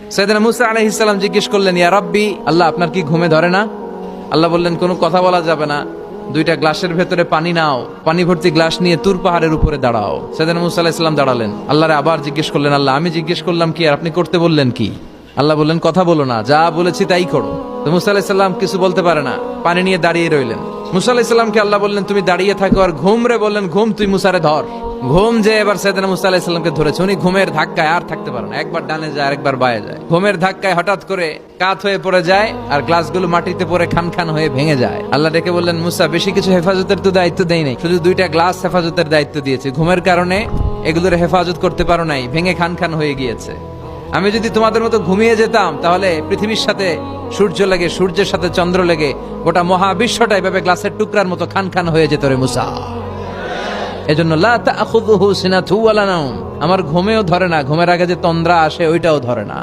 সাইয়েদনা মুসা আলাইহিস সালাম জিজ্ঞেস করলেন, ইয়া রাব্বি, আল্লাহ আপনার কি ঘুমে ধরে না? আল্লাহ বললেন, কোনো কথা বলা যাবে না, দুইটা গ্লাসের ভেতরে পানি নাও, পানি ভর্তি গ্লাস নিয়ে তুর পাহাড়ের উপরে দাঁড়াও। সাইয়েদনা মুসা আলাইহিস সালাম দাঁড়ালেন। আল্লাহরে আবার জিজ্ঞেস করলেন, আল্লাহ আমি জিজ্ঞেস করলাম কি আর আপনি করতে বললেন কি? আল্লাহ বললেন, কথা বলো না, যা বলেছি তাই করো। তো মুসা আলাইহিস সালাম কিছু বলতে পারে না, পানি নিয়ে দাঁড়িয়ে রইলেন। মুসা আলাইহিস সালামকে আল্লাহ বললেন, তুমি দাঁড়িয়ে থাকো আর ঘুম রে বললেন, ঘুম তুই মুসারে ধর। ঘুম যে এবার সাইয়েদনা মুসা আলাইহিস সালামকে ধরেছে। উনি ঘুমের ধাক্কায় আর থাকতে পারেন, একবার ডানে যায় আরেকবার বায়ে যায়। ঘুমের ধাক্কায় হঠাৎ করে কাত হয়ে পড়ে যায় আর গ্লাসগুলো মাটিতে পড়ে খান খান হয়ে ভেঙে যায়। আল্লাহ ডেকে বললেন, মুসা বেশি কিছু হেফাজতের তো দায়িত্ব দেই নাই, শুধু দুইটা গ্লাস হেফাজতের দায়িত্ব দিয়েছি। ঘুমের কারণে এগুলোর হেফাজত করতে পারো নাই, ভেঙে খান খান হয়ে গিয়েছে। আমি যদি তোমাদের মতো ঘুমিয়ে যেতাম তাহলে পৃথিবীর সাথে সূর্য লেগে, সূর্যের সাথে চন্দ্র লেগে গোটা মহাবিশ্বটা এভাবে গ্লাসের টুকরার মতো খান খান হয়ে যেত রে মুসা। এজন্য লা তাখুযুহু সিনাতু ওয়ালা নাওম, আমার ঘুমেও ধরে না, ঘুমের আগে যে তন্দ্রা আসে ওইটাও ধরে না।